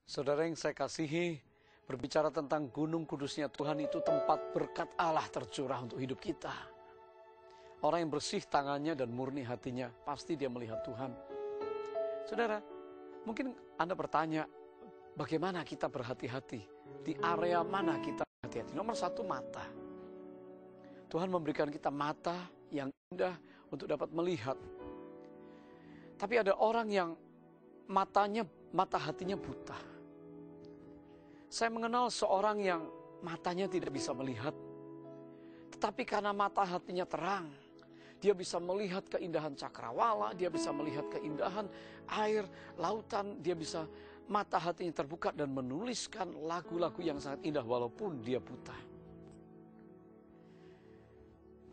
Saudara yang saya kasihi, berbicara tentang gunung kudusnya Tuhan itu tempat berkat Allah tercurah untuk hidup kita. Orang yang bersih tangannya dan murni hatinya, pasti dia melihat Tuhan. Saudara, mungkin Anda bertanya, bagaimana kita berhati-hati? Di area mana kita berhati-hati? Nomor satu, mata. Tuhan memberikan kita mata yang indah untuk dapat melihat. Tapi ada orang yang mata hatinya buta. Saya mengenal seorang yang matanya tidak bisa melihat, tetapi karena mata hatinya terang, dia bisa melihat keindahan cakrawala, dia bisa melihat keindahan air, lautan, mata hatinya terbuka dan menuliskan lagu-lagu yang sangat indah walaupun dia buta.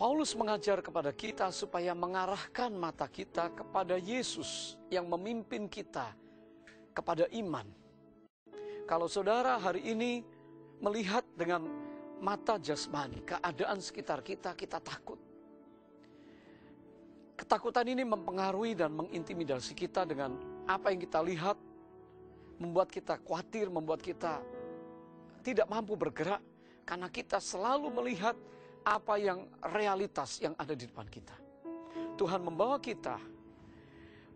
Paulus mengajar kepada kita supaya mengarahkan mata kita kepada Yesus yang memimpin kita kepada iman. Kalau saudara hari ini melihat dengan mata jasmani, keadaan sekitar kita, kita takut. Ketakutan ini mempengaruhi dan mengintimidasi kita dengan apa yang kita lihat, membuat kita khawatir, membuat kita tidak mampu bergerak, karena kita selalu melihat apa yang realitas yang ada di depan kita. Tuhan membawa kita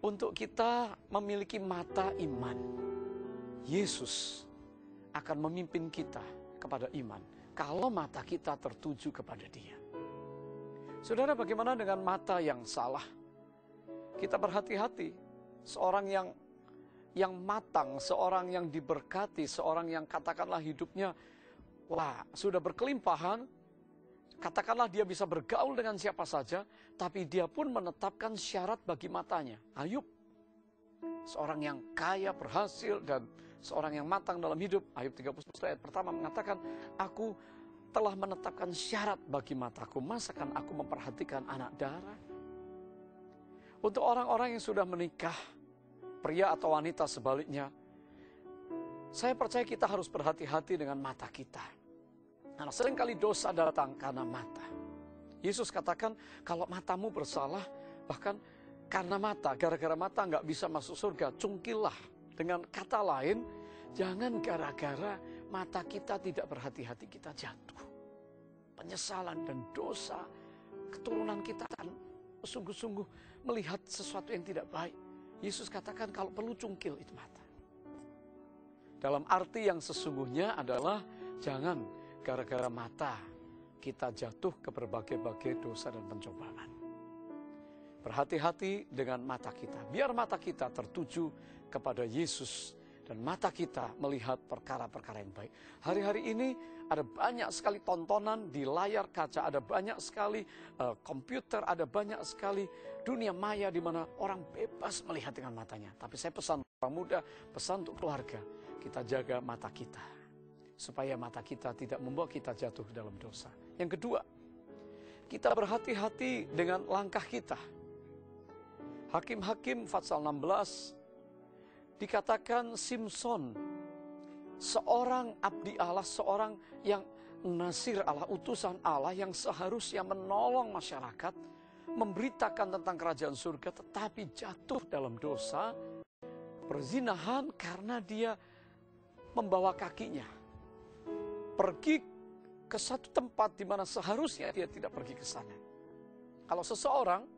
untuk kita memiliki mata iman. Yesus akan memimpin kita kepada iman kalau mata kita tertuju kepada Dia. Saudara, bagaimana dengan mata yang salah? Kita berhati-hati. Seorang yang matang, seorang yang diberkati, seorang yang katakanlah hidupnya sudah berkelimpahan, katakanlah dia bisa bergaul dengan siapa saja, tapi dia pun menetapkan syarat bagi matanya. Ayub, seorang yang kaya, berhasil, dan seorang yang matang dalam hidup. Ayub 31 ayat pertama mengatakan, aku telah menetapkan syarat bagi mataku, masakan aku memperhatikan anak darah. Untuk orang-orang yang sudah menikah, pria atau wanita sebaliknya, saya percaya kita harus berhati-hati dengan mata kita. Karena seringkali dosa datang karena mata. Yesus katakan, kalau matamu bersalah, bahkan karena mata, gara-gara mata nggak bisa masuk surga, cungkillah. Dengan kata lain, jangan gara-gara mata kita tidak berhati-hati kita jatuh. Penyesalan dan dosa, keturunan kita akan sungguh-sungguh melihat sesuatu yang tidak baik. Yesus katakan kalau perlu cungkil itu mata. Dalam arti yang sesungguhnya adalah jangan gara-gara mata kita jatuh ke berbagai-bagai dosa dan pencobaan. Berhati-hati dengan mata kita. Biar mata kita tertuju kepada Yesus dan mata kita melihat perkara-perkara yang baik. Hari-hari ini ada banyak sekali tontonan di layar kaca, ada banyak sekali komputer, ada banyak sekali dunia maya di mana orang bebas melihat dengan matanya. Tapi saya pesan orang muda, pesan untuk keluarga, kita jaga mata kita supaya mata kita tidak membawa kita jatuh ke dalam dosa. Yang kedua, kita berhati-hati dengan langkah kita. Hakim-Hakim pasal 16 dikatakan Simson, seorang abdi Allah, seorang yang nasir Allah, utusan Allah yang seharusnya menolong masyarakat, memberitakan tentang kerajaan surga, tetapi jatuh dalam dosa, perzinahan karena dia membawa kakinya pergi ke satu tempat di mana seharusnya dia tidak pergi ke sana. Kalau seseorang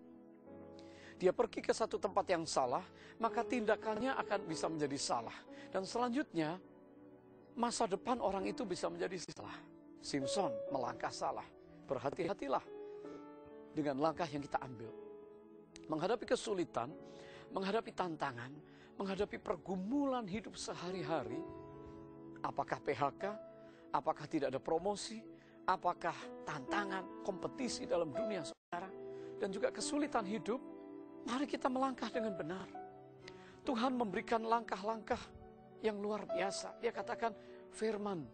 dia pergi ke satu tempat yang salah, maka tindakannya akan bisa menjadi salah. Dan selanjutnya, masa depan orang itu bisa menjadi salah. Simson melangkah salah. Berhati-hatilah dengan langkah yang kita ambil. Menghadapi kesulitan, menghadapi tantangan, menghadapi pergumulan hidup sehari-hari, apakah PHK, apakah tidak ada promosi, apakah tantangan, kompetisi dalam dunia saudara, dan juga kesulitan hidup, mari kita melangkah dengan benar. Tuhan memberikan langkah-langkah yang luar biasa. Dia katakan firman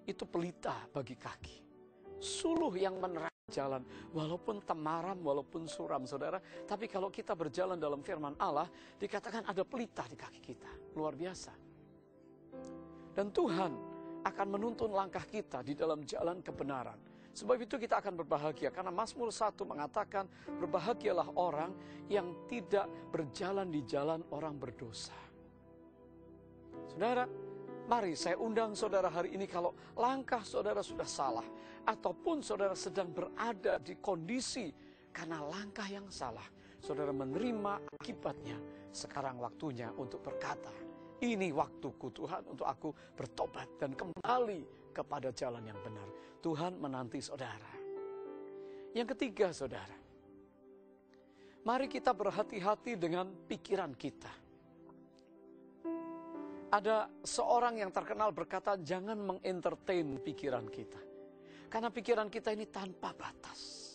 itu pelita bagi kaki, suluh yang menerangi jalan. Walaupun temaram, walaupun suram saudara, tapi kalau kita berjalan dalam firman Allah, dikatakan ada pelita di kaki kita. Luar biasa. Dan Tuhan akan menuntun langkah kita di dalam jalan kebenaran. Sebab itu kita akan berbahagia, karena Mazmur 1 mengatakan, berbahagialah orang yang tidak berjalan di jalan orang berdosa. Saudara, Mari saya undang saudara hari ini, kalau langkah saudara sudah salah, ataupun saudara sedang berada di kondisi karena langkah yang salah, saudara menerima akibatnya. Sekarang waktunya untuk berkata, ini waktuku Tuhan untuk aku bertobat dan kembali kepada jalan yang benar. Tuhan menanti saudara. Yang ketiga saudara, mari kita berhati-hati dengan pikiran kita. Ada seorang yang terkenal berkata, jangan mengentertain pikiran kita. Karena pikiran kita ini tanpa batas.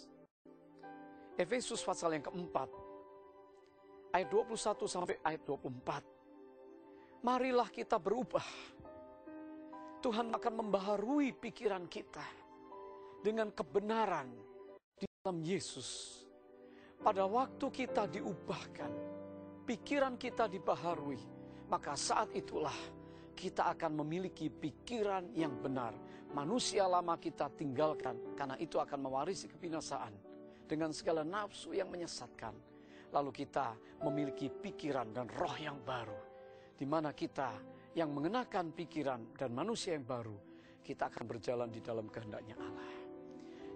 Efesus pasal yang keempat, ayat 21 sampai ayat 24. Marilah kita berubah. Tuhan akan membaharui pikiran kita dengan kebenaran di dalam Yesus. Pada waktu kita diubahkan, pikiran kita dibaharui, maka saat itulah kita akan memiliki pikiran yang benar. Manusia lama kita tinggalkan, karena itu akan mewarisi kebinasaan dengan segala nafsu yang menyesatkan. Lalu kita memiliki pikiran dan roh yang baru, di mana kita yang mengenakan pikiran dan manusia yang baru, kita akan berjalan di dalam kehendaknya Allah,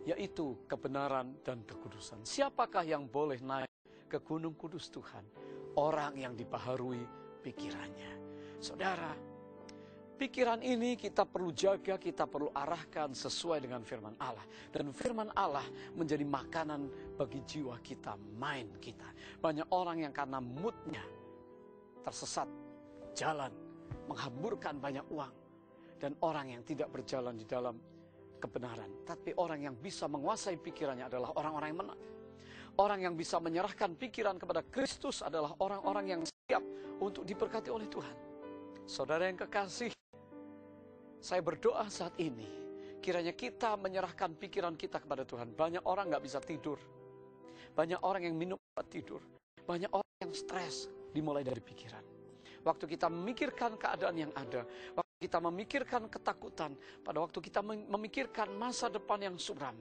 yaitu kebenaran dan kekudusan. Siapakah yang boleh naik ke gunung kudus Tuhan? Orang yang dibaharui pikirannya. Saudara, pikiran ini kita perlu jaga, kita perlu arahkan sesuai dengan firman Allah. Dan firman Allah menjadi makanan bagi jiwa kita, mind kita. Banyak orang yang karena moodnya tersesat jalan, menghamburkan banyak uang. Dan orang yang tidak berjalan di dalam kebenaran. Tapi orang yang bisa menguasai pikirannya adalah orang-orang yang menang. Orang yang bisa menyerahkan pikiran kepada Kristus adalah orang-orang yang siap untuk diberkati oleh Tuhan. Saudara yang kekasih, saya berdoa saat ini, kiranya kita menyerahkan pikiran kita kepada Tuhan. Banyak orang gak bisa tidur. Banyak orang yang minum obat tidur. Banyak orang yang stres, dimulai dari pikiran. Waktu kita memikirkan keadaan yang ada, waktu kita memikirkan ketakutan, pada waktu kita memikirkan masa depan yang suram,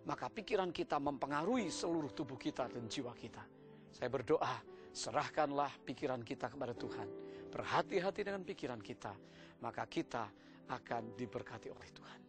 maka pikiran kita mempengaruhi seluruh tubuh kita dan jiwa kita. Saya berdoa, serahkanlah pikiran kita kepada Tuhan. Berhati-hati dengan pikiran kita, maka kita akan diberkati oleh Tuhan.